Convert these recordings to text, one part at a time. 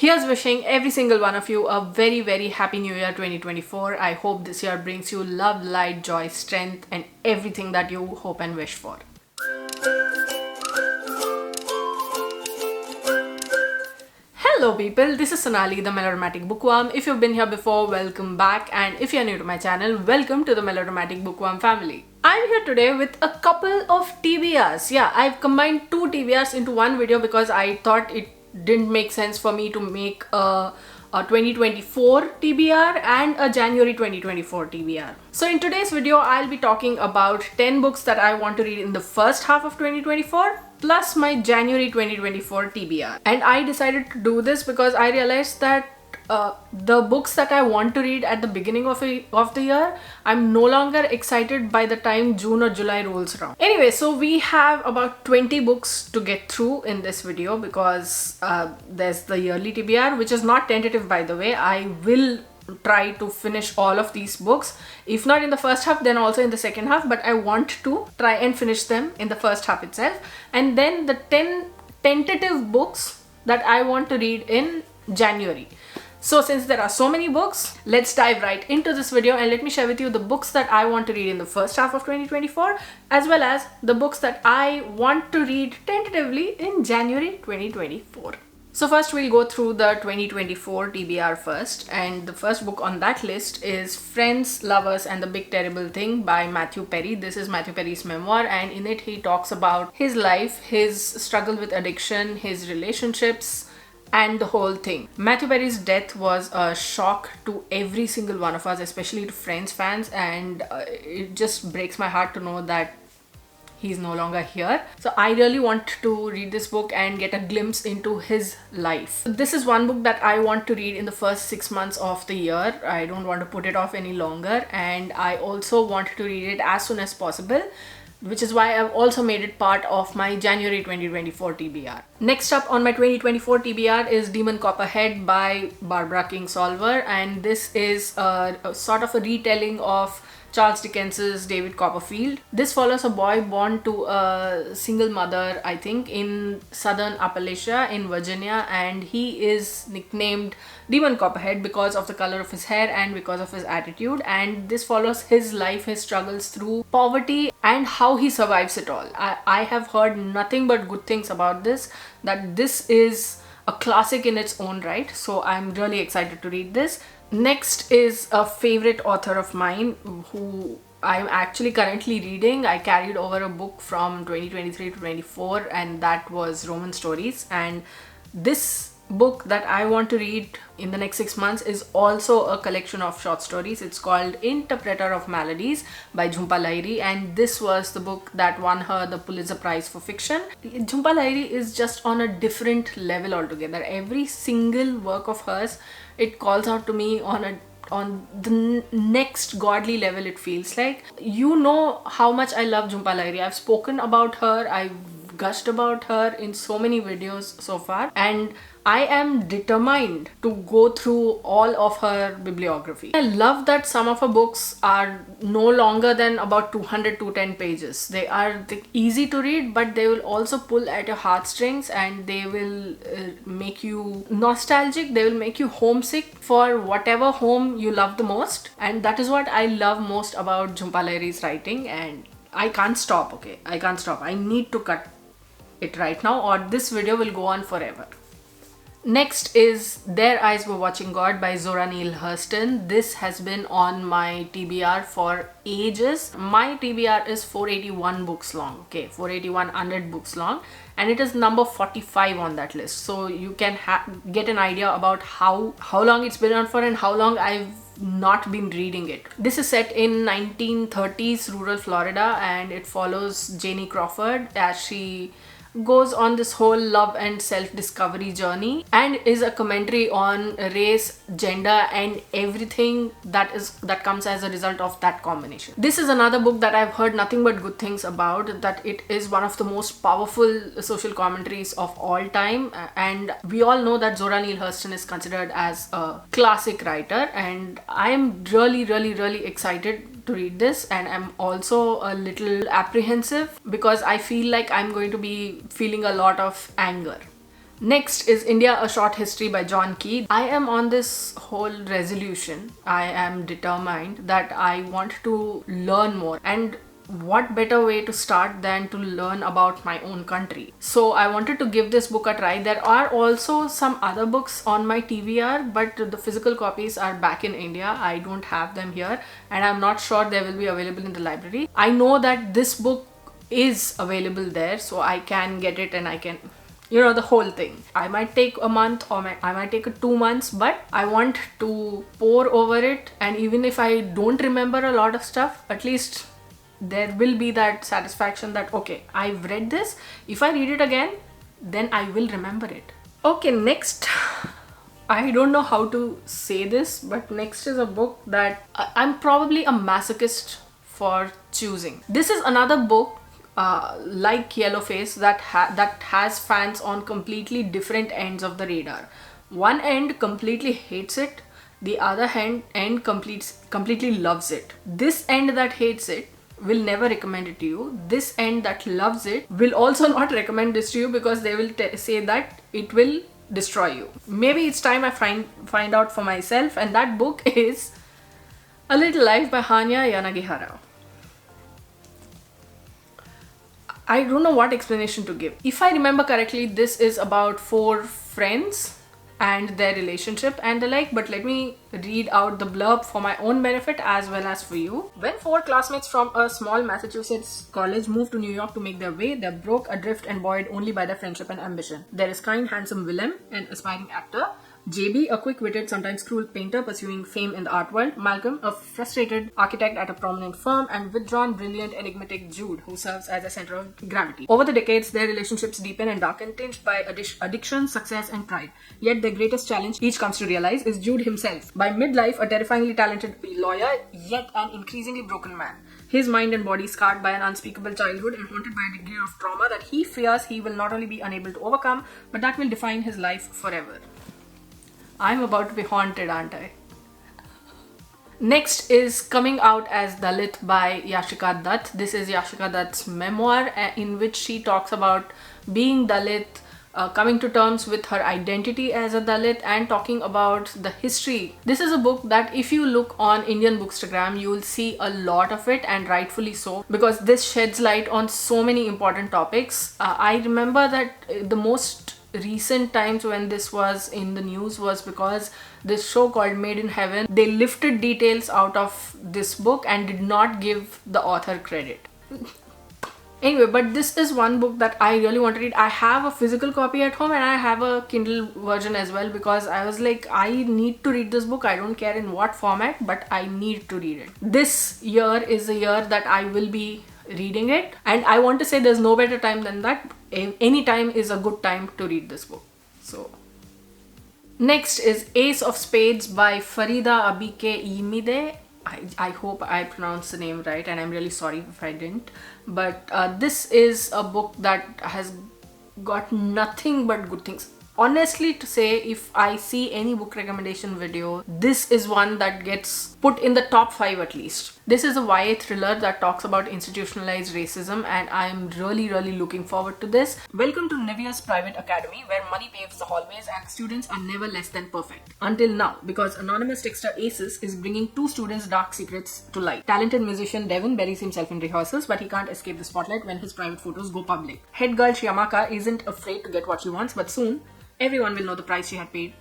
Here's wishing every single one of you a very, very happy New Year 2024. I hope this year brings you love, light, joy, strength, and everything that you hope and wish for. Hello people, this is Sonali, the Melodramatic Bookworm. If you've been here before, welcome back, and if you're new to my channel, welcome to the Melodramatic Bookworm family. I'm here today with a couple of TBRs. Yeah, I've combined two TBRs into one video because I thought it didn't make sense for me to make a 2024 TBR and a January 2024 TBR. So in today's video, I'll be talking about 10 books that I want to read in the first half of 2024 plus my January 2024 TBR. And I decided to do this because I realized that the books that I want to read at the beginning of the year, I'm no longer excited by the time June or July rolls around. Anyway, so we have about 20 books to get through in this video because there's the yearly TBR, which is not tentative by the way. I will try to finish all of these books, if not in the first half, then also in the second half, but I want to try and finish them in the first half itself. And then the 10 tentative books that I want to read in January. So since there are so many books, let's dive right into this video and let me share with you the books that I want to read in the first half of 2024 as well as the books that I want to read tentatively in January 2024. So first we'll go through the 2024 TBR first, and the first book on that list is Friends, Lovers and the Big Terrible Thing by Matthew Perry. This is Matthew Perry's memoir, and in it he talks about his life, his struggle with addiction, his relationships, and the whole thing. Matthew Perry's death was a shock to every single one of us, especially to Friends fans, and it just breaks my heart to know that he's no longer here. So I really want to read this book and get a glimpse into his life. This is one book that I want to read in the first 6 months of the year. I don't want to put it off any longer, and I also want to read it as soon as possible, which is why I've also made it part of my January 2024 TBR. Next up on my 2024 TBR is Demon Copperhead by Barbara Kingsolver, and this is a sort of a retelling of Charles Dickens's David Copperfield. This follows a boy born to a single mother, I think, in southern Appalachia in Virginia, and he is nicknamed Demon Copperhead because of the color of his hair and because of his attitude, and this follows his life, his struggles through poverty and how he survives it all. I have heard nothing but good things about this, that this is a classic in its own right, so I'm really excited to read this. Next is a favorite author of mine who I'm actually currently reading. I carried over a book from 2023 to 24, and that was Roman Stories, and this book that I want to read in the next 6 months is also a collection of short stories. It's called Interpreter of Maladies by Jhumpa Lahiri, and this was the book that won her the Pulitzer Prize for fiction. Jhumpa Lahiri is just on a different level altogether. Every single work of hers, it calls out to me on the next godly level, it feels like. You know how much I love Jhumpa Lahiri. I've spoken about her, I've gushed about her in so many videos so far, and I am determined to go through all of her bibliography. I love that some of her books are no longer than about 200 to 10 pages. They are easy to read, but they will also pull at your heartstrings, and they will make you nostalgic. They will make you homesick for whatever home you love the most, and that is what I love most about Jhumpa Lahiri's writing, and I can't stop, okay? I can't stop. I need to cut it right now or this video will go on forever. Next is Their Eyes Were Watching God by Zora Neale Hurston. This has been on my TBR for ages. My TBR is 481 books long, okay, 481 books long, and it is number 45 on that list. So you can get an idea about how long it's been on for and how long I've not been reading it. This is set in 1930s rural Florida, and it follows Janie Crawford as she goes on this whole love and self-discovery journey, and is a commentary on race, gender, and everything that comes as a result of that combination. This is another book that I've heard nothing but good things about, that it is one of the most powerful social commentaries of all time, and we all know that Zora Neale Hurston is considered as a classic writer, and I am really excited to read this, and I'm also a little apprehensive because I feel like I'm going to be feeling a lot of anger. Next is India, A Short History by John Key. I am on this whole resolution. I am determined that I want to learn more, and what better way to start than to learn about my own country. So I wanted to give this book a try. There are also some other books on my TBR, but the physical copies are back in India. I don't have them here, and I'm not sure they will be available in the library. I know that this book is available there, so I can get it and I can, you know, the whole thing. I might take a month, or I might take 2 months, but I want to pour over it, and even if I don't remember a lot of stuff, at least there will be that satisfaction that okay, I've read this. If I read it again, then I will remember it. Okay, next, I don't know how to say this, but next is a book that I'm probably a masochist for choosing. This is another book like Yellowface that has fans on completely different ends of the radar. One end completely hates it, the other end completely loves it. This end that hates it will never recommend it to you. This end that loves it will also not recommend this to you, because they will say that it will destroy you. Maybe it's time I find out for myself, and that book is A Little Life by Hanya Yanagihara. I don't know what explanation to give. If I remember correctly, this is about 4 friends and their relationship and the like, but let me read out the blurb for my own benefit as well as for you. When 4 classmates from a small Massachusetts college moved to New York to make their way, they're broke, adrift, and buoyed only by their friendship and ambition. There is kind, handsome Willem, an aspiring actor; JB, a quick-witted, sometimes cruel painter pursuing fame in the art world; Malcolm, a frustrated architect at a prominent firm; and withdrawn, brilliant, enigmatic Jude, who serves as a center of gravity. Over the decades, their relationships deepen and darken, tinged by addiction, success, and pride. Yet their greatest challenge, each comes to realize, is Jude himself. By midlife, a terrifyingly talented lawyer, yet an increasingly broken man. His mind and body scarred by an unspeakable childhood and haunted by a degree of trauma that he fears he will not only be unable to overcome, but that will define his life forever. I'm about to be haunted, aren't I? Next is Coming Out as Dalit by Yashika Dutt. This is Yashika Dutt's memoir, in which she talks about being Dalit, coming to terms with her identity as a Dalit, and talking about the history. This is a book that if you look on Indian Bookstagram, you will see a lot of it, and rightfully so, because this sheds light on so many important topics. I remember that the most recent times when this was in the news was because this show called Made in Heaven, they lifted details out of this book and did not give the author credit. Anyway, but this is one book that I really want to read. I have a physical copy at home and I have a Kindle version as well, because I was like, I need to read this book. I don't care in what format, but I need to read it. This year is a year that I will be reading it, and I want to say there's no better time than that. Any time is a good time to read this book. So next is Ace of Spades by Farida Abike Imide. I hope I pronounced the name right, and I'm really sorry if I didn't, but this is a book that has got nothing but good things. Honestly, to say, if I see any book recommendation video, this is one that gets put in the top 5 at least. This is a YA thriller that talks about institutionalized racism, and I'm really looking forward to this. Welcome to Nivea's private academy, where money paves the hallways and students are never less than perfect. Until now, because anonymous texter Aces is bringing 2 students' dark secrets to light. Talented musician Devon buries himself in rehearsals, but he can't escape the spotlight when his private photos go public. Head girl Shiamaka isn't afraid to get what she wants, but soon everyone will know the price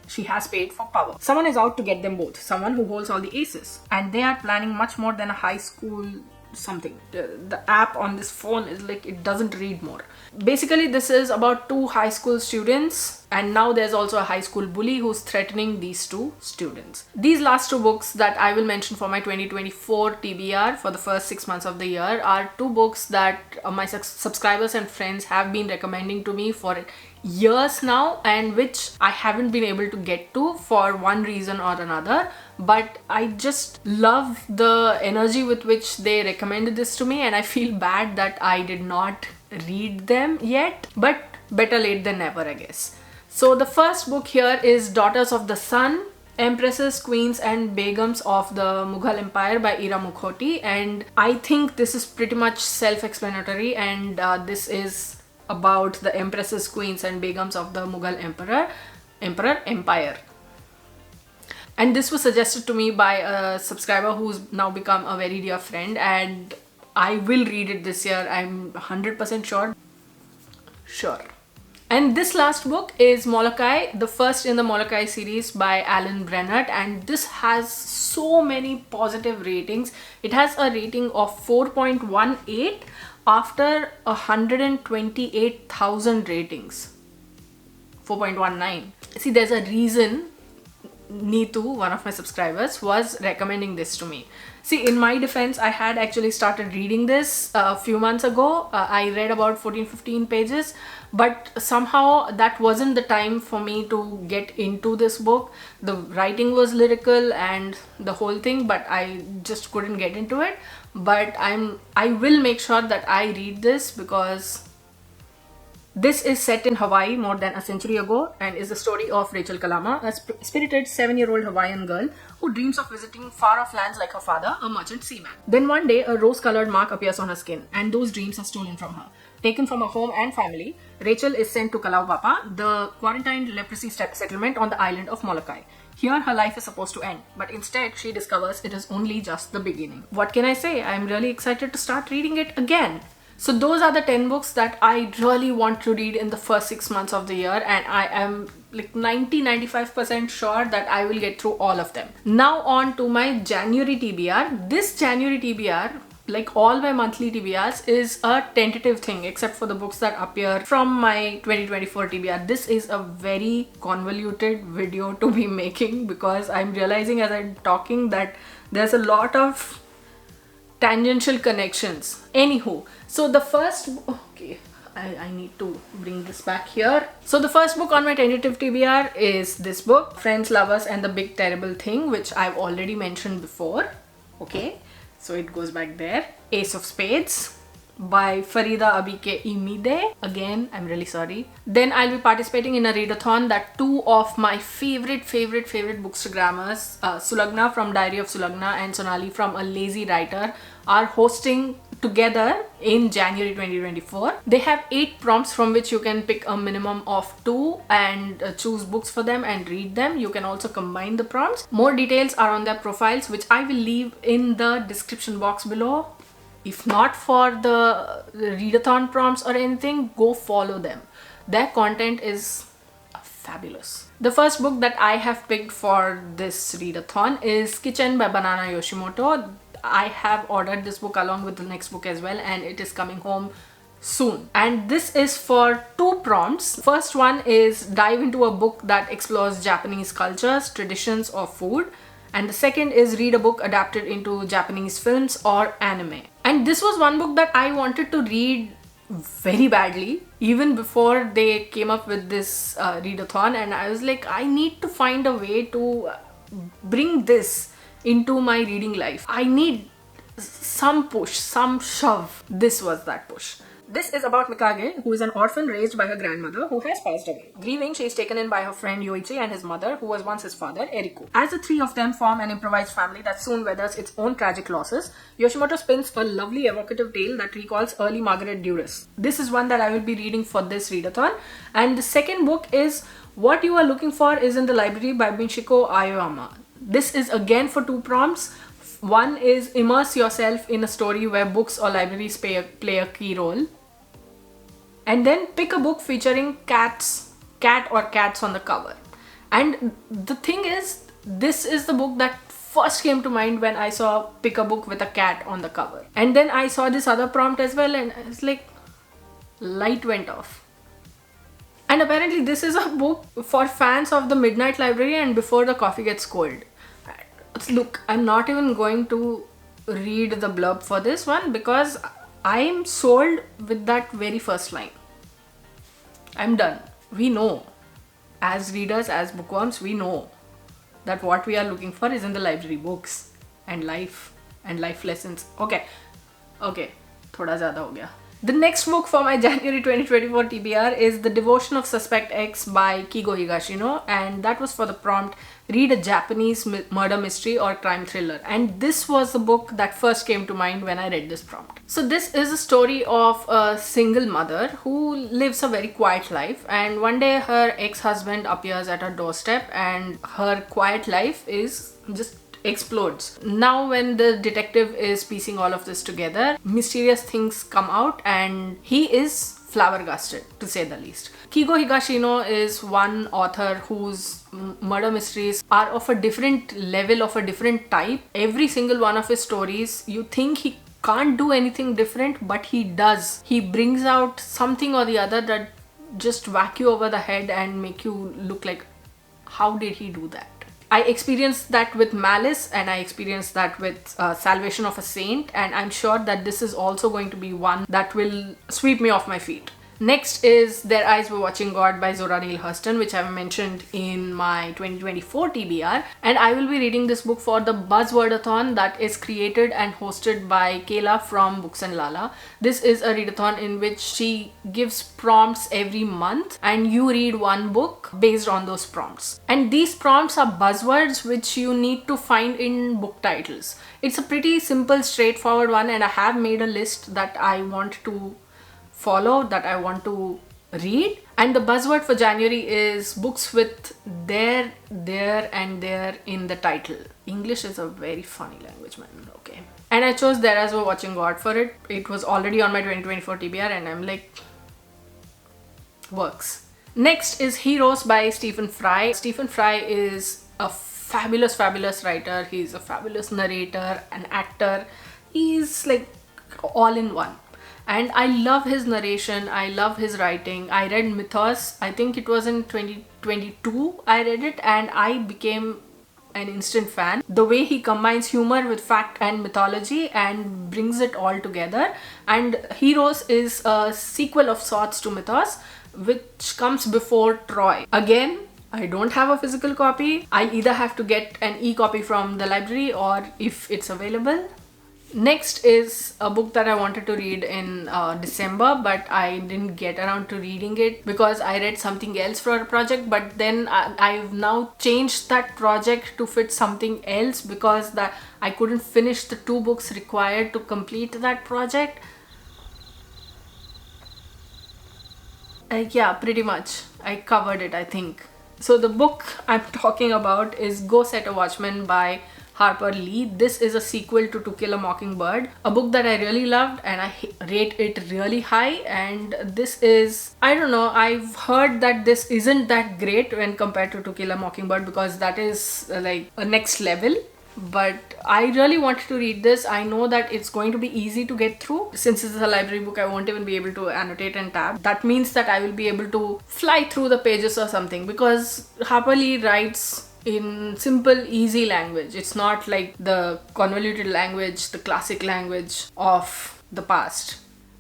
she has paid for power. Someone is out to get them both, someone who holds all the aces. And they are planning much more than a high school something. The app on this phone is like, it doesn't read more. Basically, this is about 2 high school students, and now there's also a high school bully who's threatening these 2 students. These last 2 books that I will mention for my 2024 TBR for the first 6 months of the year are 2 books that my subscribers and friends have been recommending to me for years now, and which I haven't been able to get to for one reason or another. But I just love the energy with which they recommended this to me, and I feel bad that I did not read them yet, but better late than never, I guess. So the first book here is Daughters of the Sun, Empresses, Queens and Begums of the Mughal Empire by Ira Mukhoti, and I think this is pretty much self-explanatory, and this is about the empresses, queens and begums of the Mughal empire. And this was suggested to me by a subscriber who's now become a very dear friend, and I will read it this year. I'm 100% sure. And this last book is Molokai, the first in the Molokai series by Alan Brennert, and this has so many positive ratings. It has a rating of 4.18 after 128,000 ratings. 4.19. See, there's a reason Neetu, one of my subscribers, was recommending this to me. See, in my defense, I had actually started reading this a few months ago. I read about 14-15 pages, but somehow that wasn't the time for me to get into this book. The writing was lyrical and the whole thing, but I just couldn't get into it. But I will make sure that I read this, because this is set in Hawaii more than a century ago and is the story of Rachel Kalama, a spirited 7-year-old Hawaiian girl who dreams of visiting far-off lands like her father, a merchant seaman. Then one day, a rose-colored mark appears on her skin, and those dreams are stolen from her. Taken from her home and family, Rachel is sent to Kalaupapa, the quarantined leprosy settlement on the island of Molokai. Here, her life is supposed to end, but instead, she discovers it is only just the beginning. What can I say? I'm really excited to start reading it again. So those are the 10 books that I really want to read in the first 6 months of the year, and I am like 90-95% sure that I will get through all of them. Now on to my January TBR. This January TBR, like all my monthly TBRs, is a tentative thing except for the books that appear from my 2024 TBR. This is a very convoluted video to be making, because I'm realizing as I'm talking that there's a lot of tangential connections. Anywho, so the first, okay, I need to bring this back here. So the first book on my tentative TBR is this book, Friends, Lovers and the Big Terrible Thing, which I've already mentioned before. Okay, so it goes back there. Ace of Spades by Farida Abike Imide. Again, I'm really sorry. Then I'll be participating in a readathon that two of my favorite bookstagrammers, Sulagna from Diary of Sulagna and Sonali from A Lazy Writer, are hosting together in January 2024. They have 8 prompts from which you can pick a minimum of 2 and choose books for them and read them. You can also combine the prompts. More details are on their profiles, which I will leave in the description box below. If not for the readathon prompts or anything, go follow them. Their content is fabulous. The first book that I have picked for this readathon is Kitchen by Banana Yoshimoto. I have ordered this book along with the next book as well, and it is coming home soon. And this is for 2 prompts. First one is dive into a book that explores Japanese cultures, traditions or food. And the second is read a book adapted into Japanese films or anime. And this was one book that I wanted to read very badly even before they came up with this readathon, and I was like, I need to find a way to bring this into my reading life. I need some push, some shove. This was that push. This is about Mikage, who is an orphan raised by her grandmother who has passed away. Grieving, she is taken in by her friend Yoichi and his mother, who was once his father, Eriko. As the 3 of them form an improvised family that soon weathers its own tragic losses, Yoshimoto spins a lovely evocative tale that recalls early Margaret Duras. This is one that I will be reading for this readathon. And the second book is What You Are Looking For Is in the Library by Michiko Aoyama. This is again for 2 prompts. One is immerse yourself in a story where books or libraries play a key role. And then pick a book featuring cat or cats on the cover. And the thing is, this is the book that first came to mind when I saw pick a book with a cat on the cover. And then I saw this other prompt as well, and it's like light went off. And apparently this is a book for fans of the Midnight Library and Before the Coffee Gets Cold. Look, I'm not even going to read the blurb for this one because I'm sold with that very first line. I'm done. We know, as readers, as bookworms, we know that what we are looking for is in the library, books and life lessons. Okay, thoda zyada ho gaya. The next book for my January 2024 TBR is The Devotion of Suspect X by Kigo Higashino, and that was for the prompt read a Japanese murder mystery or crime thriller. And this was the book that first came to mind when I read this prompt. So this is a story of a single mother who lives a very quiet life, and one day her ex-husband appears at her doorstep and her quiet life is just explodes. Now when the detective is piecing all of this together, mysterious things come out and he is flabbergasted, to say the least. Kigo Higashino is one author whose murder mysteries are of a different level, of a different type. Every single one of his stories, you think he can't do anything different, but he does. He brings out something or the other that just whack you over the head and make you look like, how did he do that? I experienced that with Malice, and I experienced that with Salvation of a Saint, and I'm sure that this is also going to be one that will sweep me off my feet. Next is Their Eyes Were Watching God by Zora Neale Hurston, which I've mentioned in my 2024 TBR, and I will be reading this book for the Buzzwordathon that is created and hosted by Kayla from Books and Lala. This is a readathon in which she gives prompts every month and you read one book based on those prompts. And these prompts are buzzwords which you need to find in book titles. It's a pretty simple, straightforward one, and I have made a list that I want to follow, that I want to read. And the buzzword for January is books with there, and there in the title. English is a very funny language, man. Okay. And I chose There As We're Watching God for it. It was already on my 2024 TBR and I'm like, works. Next is Heroes by Stephen Fry. Stephen Fry is a fabulous writer. He's a fabulous narrator, an actor. He's like all in one. And I love his narration, I love his writing. I read Mythos, I think it was in 2022 I read it, and I became an instant fan. The way he combines humor with fact and mythology and brings it all together. And Heroes is a sequel of sorts to Mythos, which comes before Troy. Again, I don't have a physical copy. I either have to get an e-copy from the library or if it's available. Next is a book that I wanted to read in December, but I didn't get around to reading it because I read something else for a project. But then I've now changed that project to fit something else because I couldn't finish the 2 books required to complete that project. Yeah, pretty much. I covered it, I think. So the book I'm talking about is Go Set a Watchman by Harper Lee. This is a sequel to To Kill a Mockingbird, a book that I really loved and I rate it really high. And this is, I don't know, I've heard that this isn't that great when compared to Kill a Mockingbird because that is like a next level. But I really wanted to read this. I know that it's going to be easy to get through. Since it's a library book, I won't even be able to annotate and tab. That means that I will be able to fly through the pages or something because Harper Lee writes in simple, easy language. It's not like the convoluted language, the classic language of the past.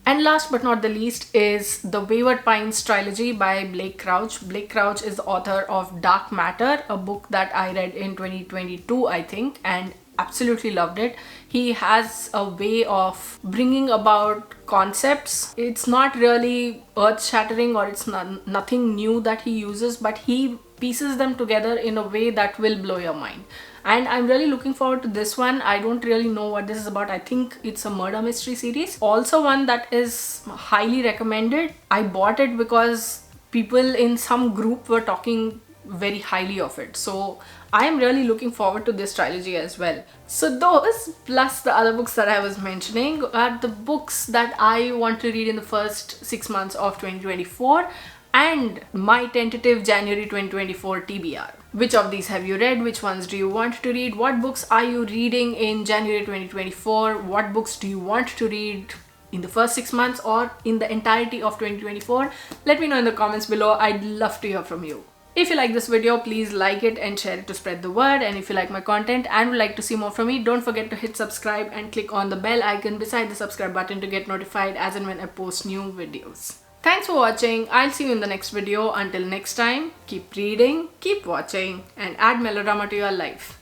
And last but not the least is The Wayward Pines trilogy by Blake Crouch. Blake Crouch is the author of Dark Matter, a book that I read in 2022, I think, and absolutely loved it. He has a way of bringing about concepts. It's not really earth-shattering or it's nothing new that he uses, but he pieces them together in a way that will blow your mind. And I'm really looking forward to this one. I don't really know what this is about. I think it's a murder mystery series. Also one that is highly recommended. I bought it because people in some group were talking very highly of it. So I'm really looking forward to this trilogy as well. So those plus the other books that I was mentioning are the books that I want to read in the first 6 months of 2024 and my tentative January 2024 TBR. Which of these have you read? Which ones do you want to read? What books are you reading in January 2024? What books do you want to read in the first 6 months or in the entirety of 2024? Let me know in the comments below. I'd love to hear from you. If you like this video, please like it and share it to spread the word. And if you like my content and would like to see more from me, don't forget to hit subscribe and click on the bell icon beside the subscribe button to get notified as and when I post new videos. Thanks for watching. I'll see you in the next video. Until next time, keep reading, keep watching, and add melodrama to your life.